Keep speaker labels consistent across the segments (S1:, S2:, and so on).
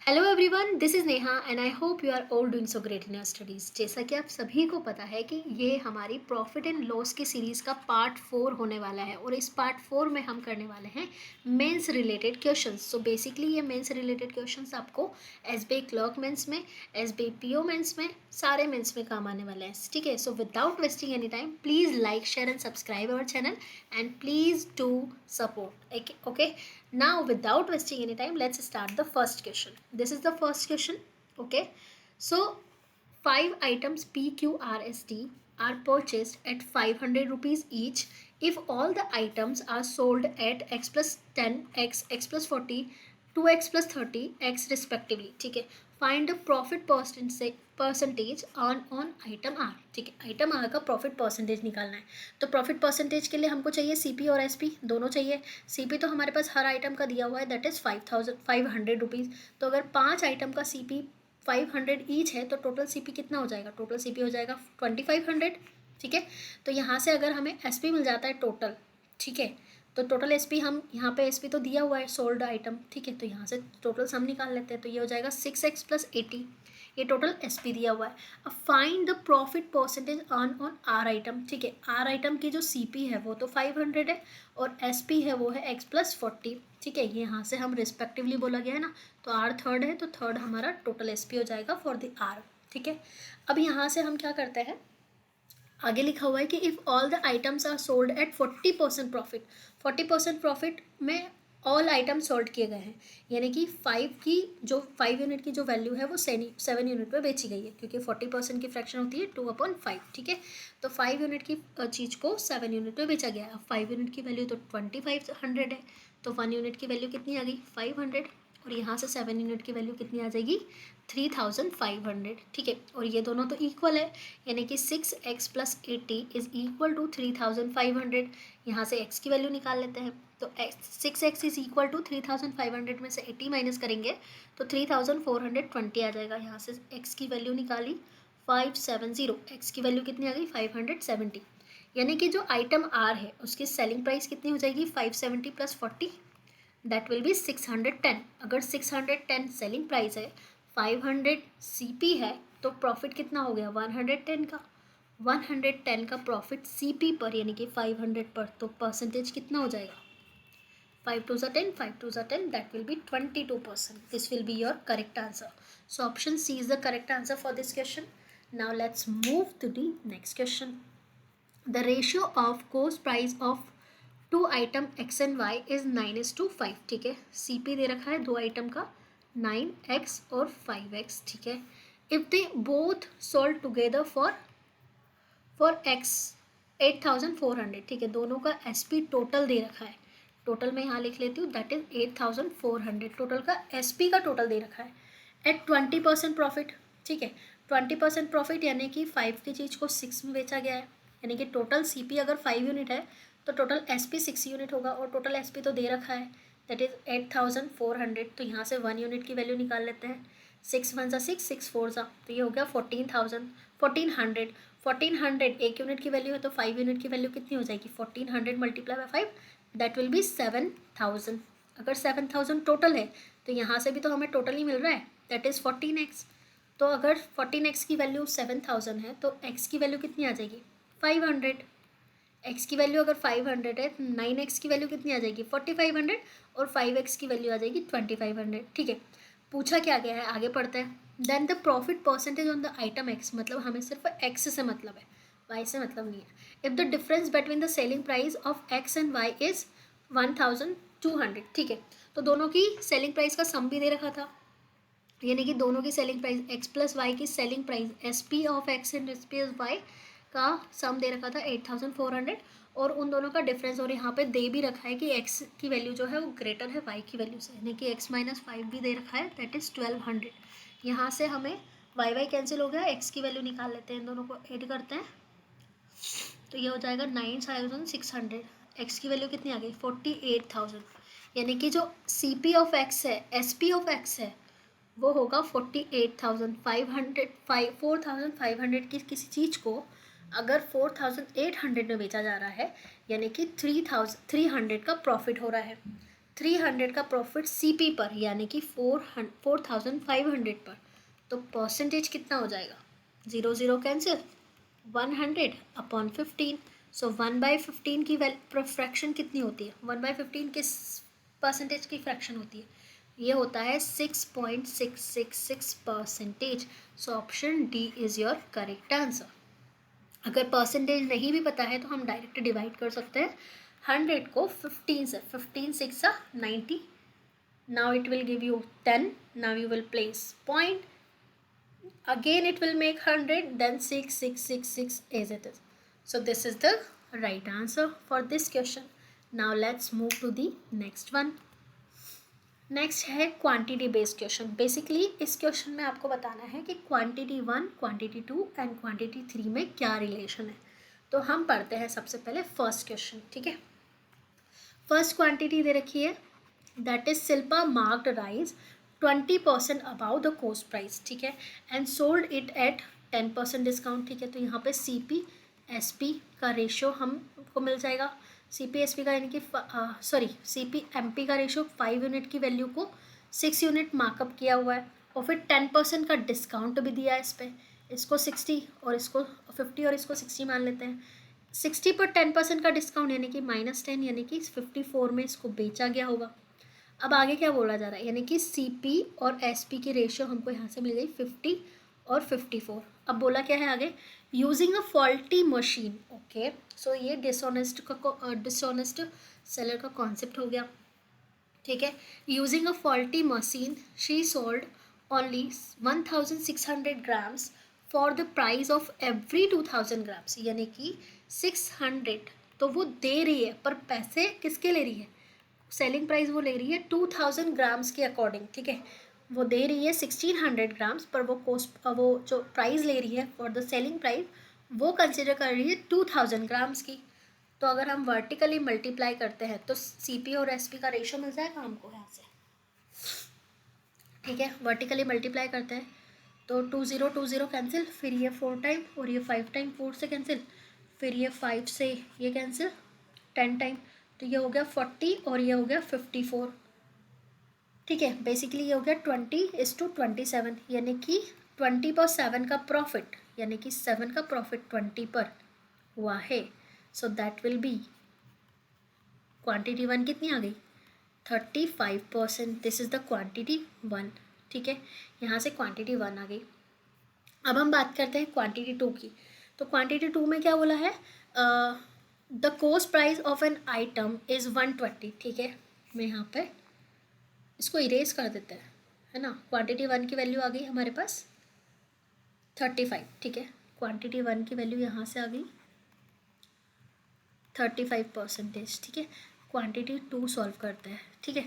S1: Hello everyone, this is Neha and I hope you are all doing so great in your studies. जैसा कि आप सभी को पता है कि ये हमारी प्रॉफिट एंड लॉस की सीरीज़ का पार्ट 4 होने वाला है और इस पार्ट 4 में हम करने वाले हैं mains related questions. So basically ये मेंस रिलेटेड क्वेश्चंस आपको एसबीआई क्लर्क मेंस में, एसबीआई पीओ मेंस में, सारे मेंस में काम आने वाले हैं। ठीक है, so without wasting any time please like share and subscribe our channel and please do support. Okay, now without wasting any time, let's start the first question. This is the first question. Okay, so 5 items PQRST are purchased at 500 rupees each if all the items are sold at x plus 10, x plus 40, 2x plus 30, x respectively. ठीक है, find the profit percentage on item R. ठीक है, item R का profit percentage निकालना है। तो profit percentage के लिए हमको चाहिए सीपी और एसपी दोनों चाहिए। सीपी तो हमारे पास हर आइटम का दिया हुआ है, दैट इज़ 500 रुपीज़। तो अगर 5 आइटम का सीपी 500 ईच है तो टोटल सीपी कितना हो जाएगा? टोटल सीपी हो जाएगा 2500। ठीक है, तो यहाँ से अगर हमें एसपी मिल जाता है टोटल, ठीक है, तो टोटल एसपी हम यहाँ पे एसपी तो दिया हुआ है सोल्ड आइटम, ठीक है, तो यहाँ से टोटल सम निकाल लेते हैं। तो ये हो जाएगा 6x प्लस 80, ये टोटल एसपी दिया हुआ है। अब find the profit percentage on R item. ठीक है, आर आइटम की जो सीपी है वो तो 500 है और एसपी है वो है x प्लस 40। ठीक है, ये यहाँ से हम रिस्पेक्टिवली बोला गया है ना, तो आर थर्ड है तो थर्ड हमारा टोटल एसपी हो जाएगा फॉर द आर। ठीक है, अब यहाँ से हम क्या करते हैं, आगे लिखा हुआ है कि if all the items are sold at 40% profit. 40% profit में ऑल आइटम सोल्ड किए गए हैं, यानी कि 5 यूनिट की जो वैल्यू है वो 7 यूनिट पे बेची गई है, क्योंकि 40% की फ्रैक्शन होती है 2/5। ठीक है, तो 5 यूनिट की चीज़ को 7 यूनिट पे बेचा गया है। अब 5 यूनिट की वैल्यू तो 2500 है, तो 1 यूनिट की वैल्यू कितनी आ गई? 500। और यहाँ से 7 यूनिट की वैल्यू कितनी आ जाएगी? 3500। ठीक है, और ये दोनों तो इक्वल है, यानी कि 6x plus 80 is equal to 3500। यहाँ से x की वैल्यू निकाल लेते हैं। तो 6x इज इक्वल टू 3500 में से 80 माइनस करेंगे तो 3420 आ जाएगा। यहाँ से x की वैल्यू निकाली 570, x की वैल्यू कितनी आ गई? 570। यानी कि जो आइटम आर है उसकी सेलिंग प्राइस कितनी हो जाएगी? 570 प्लस 40, दैट विल बी 610। अगर 610 सेलिंग प्राइस है, 500 सीपी है, तो प्रॉफिट कितना हो गया? 110 का। 110 का प्रॉफिट सीपी पर यानी कि 500 पर, तो परसेंटेज कितना हो जाएगा? 5 2 10, 5 2 10, that will be 22%. This will be your correct answer. So option C is the correct answer for this question. Now let's move to the next question. The ratio of cost price of 2 item X and Y is 9:5. ठीक है, CP दे रखा है 2 item का 9x और 5x। ठीक है, if they both sold together for x 8400। ठीक है, दोनों का एसपी टोटल दे रखा है, टोटल मैं यहाँ लिख लेती हूँ, दैट इज 8400। टोटल का एसपी का टोटल दे रखा है एट 20% प्रॉफिट। ठीक है, 20% प्रॉफिट यानी कि 5 की चीज़ को 6 में बेचा गया है, यानी कि टोटल सीपी अगर 5 यूनिट है तो टोटल एसपी 6 यूनिट होगा, और टोटल एसपी तो दे रखा है, दैट इज 8400। तो यहाँ से 1 यूनिट की वैल्यू निकाल लेते हैं। 6 1 सा 6, 6 4 सा, तो ये हो गया 1400। 1400 1 यूनिट की वैल्यू है, तो 5 यूनिट की वैल्यू कितनी हो जाएगी? 1400 multiply by 5, that will B 7000। अगर 7000 टोटल है तो यहाँ से भी तो हमें टोटल ही मिल रहा है, दैट इज़ 14x। तो अगर 14x की वैल्यू 7000 है तो x की वैल्यू कितनी आ जाएगी? 500। x की वैल्यू अगर 500 है, 9x की वैल्यू कितनी आ जाएगी? 4500, और 5x की वैल्यू आ जाएगी 2500। ठीक है, पूछा क्या गया है, आगे पढ़ते हैं। Then the profit percentage on the item x, मतलब हमें सिर्फ x से मतलब है, y से मतलब नहीं है। If the difference between the selling price of x and y is 1200। ठीक है, तो दोनों की सेलिंग प्राइस का सम भी दे रखा था, यानी कि दोनों की selling price x plus Y की selling price S P of x and S P of Y का सम दे रखा था 8400, और उन दोनों का डिफरेंस, और यहाँ पे दे भी रखा है कि x की वैल्यू जो है वो ग्रेटर है y की वैल्यू से, यानी कि x माइनस 5 भी दे रखा है, दैट इज़ 1200। यहाँ से हमें y कैंसिल हो गया, x की वैल्यू निकाल लेते हैं, इन दोनों को ऐड करते हैं, तो ये हो जाएगा 9600। x की वैल्यू कितनी आ गई? 48000। यानी कि जो सी पी ऑफ x है, एस पी ऑफ x है, वो होगा 48,500। 4500 की किसी चीज़ को अगर 4800 में बेचा जा रहा है, यानी कि 3300 का प्रॉफिट हो रहा है। 300 का प्रॉफिट सीपी पर यानी कि 4500 पर, तो परसेंटेज कितना हो जाएगा? 0 0 कैंसिल, 100 अपॉन 15। सो 1/15 की फ्रैक्शन कितनी होती है? 1/15 किस परसेंटेज की फ्रैक्शन होती है? ये होता है 6.666 percentage. So option D is your correct answer. अगर परसेंटेज नहीं भी पता है तो हम डायरेक्ट डिवाइड कर सकते हैं 100 को 15 से। 15 6 90। Now it will give you 10. Now you will place point. Again it will make 100, then 6 as it is. So this is the right answer for this question. Now let's move to the next one. Next है quantity based question. Basically इस question में आपको बताना है कि quantity 1, quantity 2 and quantity 3 में क्या relation है। तो हम पढ़ते हैं सबसे पहले फर्स्ट क्वेश्चन, ठीक है। फर्स्ट क्वांटिटी दे रखी है, that is Shilpa marked rice 20% about the cost price, ठीक है, and sold it at 10% discount, ठीक है। तो यहाँ पे CP SP का रेशियो हमको मिल जाएगा। CP SP का यानी कि CP MP का रेशियो 5 यूनिट की वैल्यू को 6 यूनिट मार्कअप किया हुआ है, और फिर 10% का डिस्काउंट भी दिया है इस पर। इसको 60 और इसको 50 और इसको 60 मान लेते हैं। 60 पर 10% का डिस्काउंट यानी कि -10 यानी कि 54 में इसको बेचा गया होगा। अब आगे क्या बोला जा रहा है, यानी कि CP और SP की रेशियो हमको यहाँ से मिल गई 50 और 54। अब बोला क्या है आगे, using a faulty machine, okay. So ये डिसऑनेस्ट सेलर का कॉन्सेप्ट हो गया, ठीक है। Using a faulty machine she sold only 1600 grams for the price of every 2000 grams, यानी कि 600 तो वो दे रही है, पर पैसे किसके ले रही है? सेलिंग प्राइस वो ले रही है 2000 ग्राम्स के अकॉर्डिंग, ठीक है। वो दे रही है 1600 ग्राम्स, पर वो जो प्राइस ले रही है फॉर द सेलिंग प्राइस वो कंसिडर कर रही है 2000 ग्राम्स की। तो अगर हम वर्टिकली मल्टीप्लाई करते हैं तो CP और SP का रेशियो मिल जाएगा हमको यहाँ से, ठीक है। वर्टिकली मल्टीप्लाई करते हैं तो 2 0 कैंसिल, फिर ये 4 टाइम और ये 5 टाइम, 4 से कैंसिल, फिर ये 5 से ये कैंसिल 10 टाइम, तो ये हो गया 40 और ये हो गया 54, ठीक है। बेसिकली ये हो गया 20:27, यानी कि 20 पर 7 का प्रॉफिट, यानी कि 7 का प्रॉफिट 20 पर हुआ है। So that will B quantity 1 कितनी आ गई? 35%। दिस इज द क्वांटिटी 1, ठीक है। यहाँ से क्वांटिटी 1 आ गई। अब हम बात करते हैं क्वांटिटी 2 की। तो क्वांटिटी 2 में क्या बोला है, the cost price of an item is 120, ठीक है। मैं यहाँ पे इसको इरेज कर देते हैं, है ना। क्वांटिटी 1 की वैल्यू आ गई हमारे पास 35, ठीक है। क्वांटिटी 1 की वैल्यू यहाँ से आ गई 35%, ठीक है। क्वांटिटी 2 सॉल्व करते हैं, ठीक है।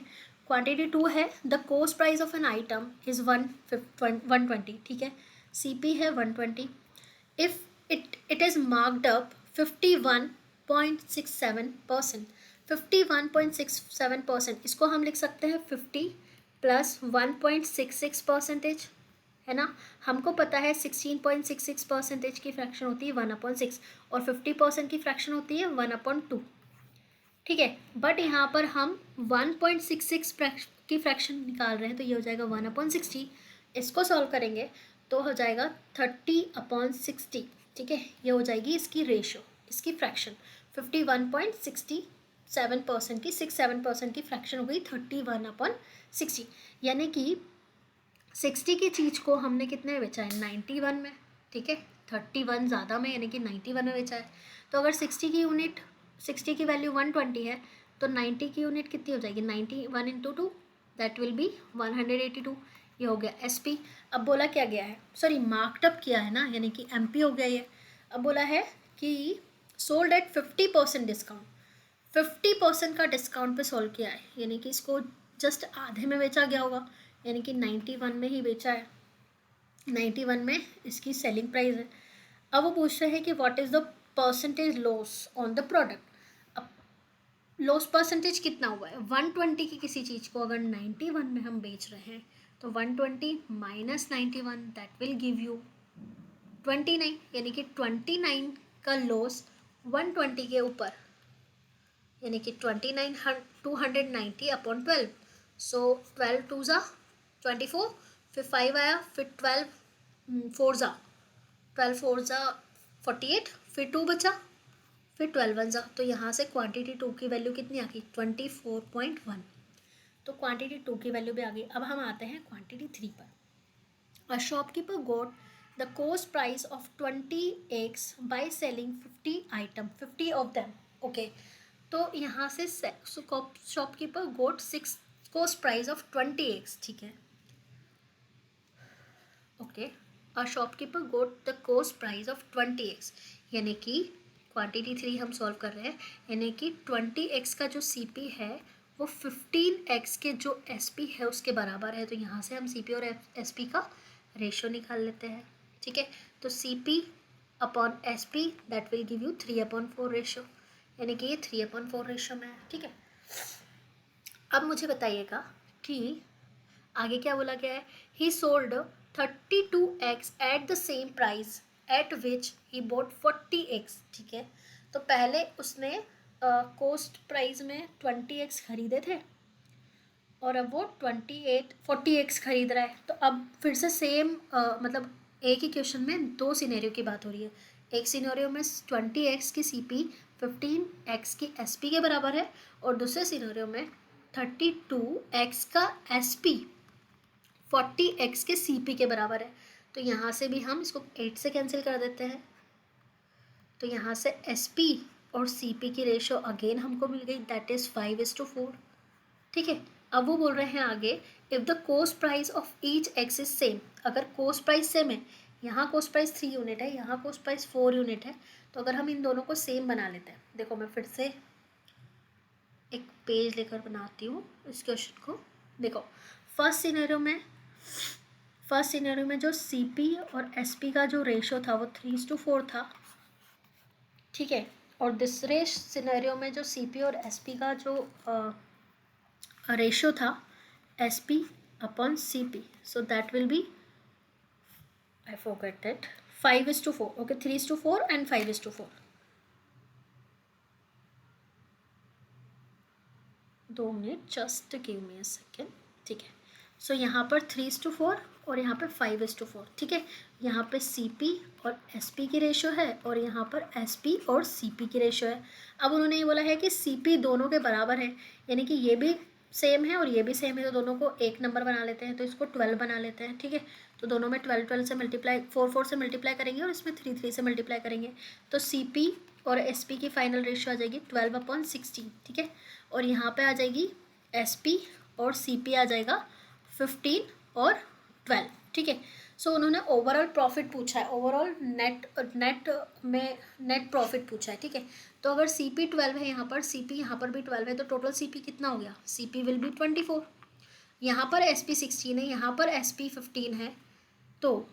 S1: क्वांटिटी 2 है, the cost price of an item is 120, ठीक है। CP है 120। If it is marked up 51.67%, 51.67%, इसको हम लिख सकते हैं 50 + 1.66%, है ना। हमको पता है 16.66% की फ्रैक्शन होती है 1/6 और 50% की फ्रैक्शन होती है 1/2, ठीक है। बट यहाँ पर हम 1.66 की फ्रैक्शन निकाल रहे हैं, तो ये हो जाएगा 1/60। इसको सॉल्व करेंगे तो हो जाएगा 30/60, ठीक है। ये हो जाएगी इसकी रेशियो, इसकी फ्रैक्शन 51.67% की 67% की फ्रैक्शन हो गई 31/60, यानी कि 60 की चीज़ को हमने कितने में बेचा है? 91 में, ठीक है। 31 ज़्यादा में यानी कि 91 में बेचा है। तो अगर 60 की वैल्यू 120 है तो 90 की यूनिट कितनी हो जाएगी? 91 × 2, दैट विल बी 182। ये हो गया SP। अब बोला क्या गया है, सॉरी मार्कअप किया है ना, यानी कि MP हो गया ये। अब बोला है कि सोल्ड एट 50% डिस्काउंट, 50% का डिस्काउंट पे सोल्व किया है, यानी कि इसको जस्ट आधे में बेचा गया होगा, यानी कि 91 में ही बेचा है। 91 में इसकी सेलिंग प्राइस है। अब वो पूछ रहे हैं कि what is the percentage loss on the product. अब लॉस परसेंटेज कितना हुआ है? 120 की किसी चीज़ को अगर 91 में हम बेच रहे हैं तो 120 - 91 दैट विल गिव यू 29, यानी कि 29 का लॉस 120 के ऊपर यानी कि 290 अपॉन 12। सो 12 टू ज़ा 24, फिर 5 आया, फिर 12 4 ज़ा 12 4 ज़ा 48, फिर 2 बचा, फिर 12 वन ज़ा। तो यहाँ से क्वांटिटी 2 की वैल्यू कितनी आ गई? 24.1। तो क्वांटिटी 2 की वैल्यू भी आ गई। अब हम आते हैं क्वांटिटी 3 पर। A shopkeeper got the cost price of 20 eggs by selling 50 item, 50 of them. Okay, तो यहाँ से shopkeeper got 6 cost price of 20 eggs, ठीक है। Okay, a shopkeeper got the cost price of 20 eggs, यानी कि क्वांटिटी 3 हम solve कर रहे हैं, यानी कि 20 eggs का जो CP है वो 15 eggs के जो SP है उसके बराबर है। तो यहाँ से हम CP और SP का रेशो निकाल लेते हैं, ठीक है। तो CP upon SP that will give you 3/4 ratio, यानी कि ये 3/4 रेशो में है, ठीक है। अब मुझे बताइएगा कि आगे क्या बोला गया है। ही sold 32 eggs at the same price at which he boat 40 eggs, ठीक है। तो पहले उसने कोस्ट प्राइस में 20 eggs खरीदे थे और अब वो 40 eggs खरीद रहा है। तो अब फिर से सेम मतलब एक ही क्वेश्चन में दो सिनेरियो की बात हो रही है। एक सिनेरियो में 20 eggs की CP 15 eggs की SP के बराबर है, और दूसरे सिनेरियो में 32 eggs का SP 40 eggs के CP के बराबर है। तो यहाँ से भी हम इसको 8 से कैंसिल कर देते हैं। तो यहाँ से SP और CP की रेशो अगेन हमको मिल गई, दैट इज़ 5:4, ठीक है। अब वो बोल रहे हैं आगे, if the coast price of each x is same, अगर कोस्ट प्राइस सेम है, यहाँ कोस्ट प्राइस 3 यूनिट है, यहाँ कोस्ट प्राइस 4 यूनिट है, तो अगर हम इन दोनों को सेम बना लेते हैं, देखो मैं फिर से एक पेज लेकर बनाती हूँ इस क्वेश्चन को। देखो फर्स्ट सिनेरियो में जो CP और SP का जो रेशो था वो 3:4 था, ठीक है। और दूसरे सिनेरियो में जो CP और SP का जो रेशो था SP upon CP, so that will be, I forget that, 5:4. Okay, 3:4 and 5:4. 2 minute, just give me a second, ठीक है। सो यहाँ पर 3:4 और यहाँ पर 5:4, ठीक है। यहाँ पे CP और SP की रेशो है और यहाँ पर SP और CP की रेशो है। अब उन्होंने ये बोला है कि CP दोनों के बराबर है, यानी कि ये भी सेम है और ये भी सेम है, तो दोनों को एक नंबर बना लेते हैं, तो इसको 12 बना लेते हैं, ठीक है। तो दोनों में 12 से मल्टीप्लाई, 4 से मल्टीप्लाई करेंगे और इसमें 3 से मल्टीप्लाई करेंगे, तो CP और SP की फाइनल रेशो आ जाएगी 12/16, ठीक है। और यहाँ पे आ जाएगी SP और CP आ जाएगा 15 और 12, ठीक है। सो उन्होंने ओवरऑल प्रॉफिट पूछा है, ओवरऑल नेट प्रॉफिट पूछा है, ठीक है। तो अगर CP 12 है यहाँ पर, CP यहाँ पर भी 12 है, तो टोटल CP कितना हो गया? CP will be 24। यहाँ पर SP 16 है, यहाँ पर SP 15 है, तो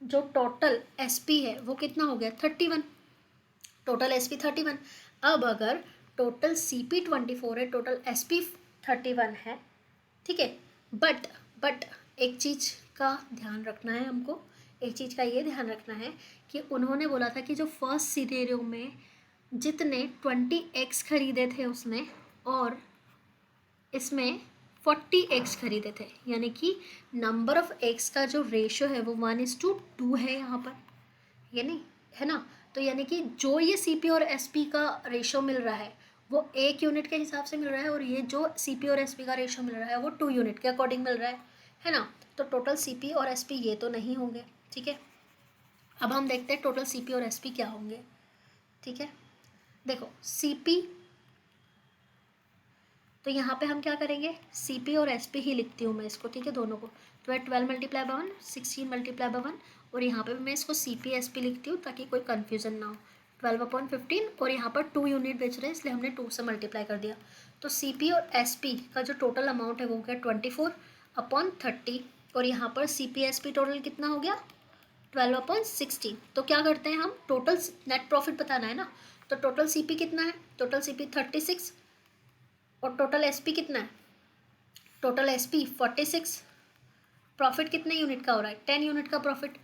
S1: जो टोटल SP है वो कितना हो गया? 31। Total SP 31। अब अगर टोटल CP 24 है, टोटल SP 31 है, ठीक है। बट एक चीज़ का ध्यान रखना है हमको, एक चीज़ का ये ध्यान रखना है कि उन्होंने बोला था कि जो फर्स्ट सिनेरियो में जितने 20 eggs खरीदे थे उसने, और इसमें 40 eggs खरीदे थे, यानी कि नंबर ऑफ eggs का जो रेशो है वो 1:2 है यहाँ पर, यानी, है ना। तो यानी कि जो ये CP और SP का रेशो मिल रहा है वो 1 यूनिट के हिसाब से मिल रहा है, और ये जो CP और SP का रेशो मिल रहा है वो 2 यूनिट के अकॉर्डिंग मिल रहा है ना। तो टोटल CP और SP ये तो नहीं होंगे, ठीक है। अब हम देखते हैं टोटल CP और SP क्या होंगे, ठीक है। देखो CP, तो यहाँ पे हम क्या करेंगे, CP और SP ही लिखती हूँ मैं इसको, ठीक है, दोनों को। तो 12 मल्टीप्लाई बाय 1, 16 मल्टीप्लाई बाय 1, और यहाँ पे मैं इसको CP SP लिखती हूँ ताकि कोई कन्फ्यूजन ना हो। 12/15, और यहाँ पर 2 यूनिट बेच रहे हैं इसलिए हमने 2 से मल्टीप्लाई कर दिया। तो CP और SP का जो टोटल अमाउंट है वो क्या? 24/30, और यहाँ पर CP SP टोटल कितना हो गया? 12/16। तो क्या करते हैं हम, टोटल नेट प्रॉफिट बताना है ना, तो टोटल CP कितना है? टोटल CP 36, और टोटल SP कितना है? Total SP 46। प्रॉफिट कितने यूनिट का हो रहा है? 10 यूनिट का प्रॉफिट।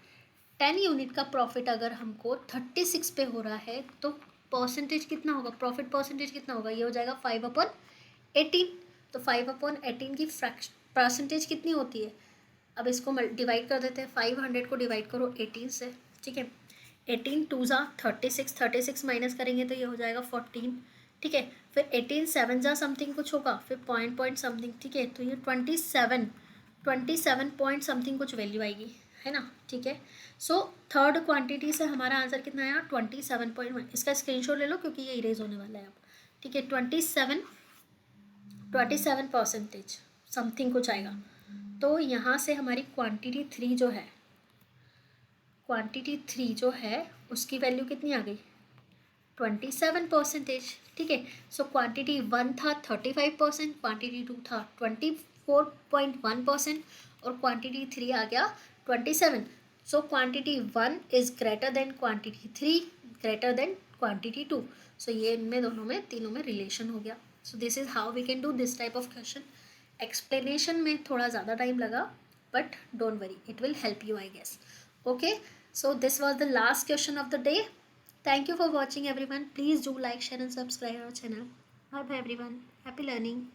S1: 10 यूनिट का प्रॉफिट अगर हमको 36 पे हो रहा है तो परसेंटेज कितना होगा, प्रॉफिट परसेंटेज कितना होगा, ये हो जाएगा 5/18। तो 5/18 की परसेंटेज कितनी होती है, अब इसको डिवाइड कर देते हैं, 500 को डिवाइड करो 18 से, ठीक है, 18 2 ज़ा 36, 36 माइनस करेंगे तो ये हो जाएगा 14, ठीक है, फिर 18 7 ज़ा समथिंग कुछ होगा, फिर पॉइंट समथिंग, ठीक है, तो ये 27 पॉइंट समथिंग कुछ वैल्यू आएगी, है ना, ठीक है। सो थर्ड क्वांटिटी से हमारा आंसर कितना आया, 27.1। इसका स्क्रीनशॉट ले लो क्योंकि ये इरेज होने वाला है अब, ठीक है, 27% समथिंग कुछ आएगा। तो यहाँ से हमारी क्वांटिटी थ्री जो है उसकी वैल्यू कितनी आ गई, 27%, ठीक है। सो क्वांटिटी 1 था 35%, क्वांटिटी 2 था 24.1% और क्वांटिटी 3 आ गया 27। So quantity 1 is greater than quantity 3 greater than quantity 2। So ये इनमें दोनों में तीनों में रिलेशन हो गया। So this is how we can do this type of question. Explanation में थोड़ा ज़्यादा टाइम लगा, but don't worry, it will help you I guess. Okay, so this was the last question of the day. Thank you for watching everyone. Please do like, share and subscribe our channel. Bye bye everyone. Happy learning.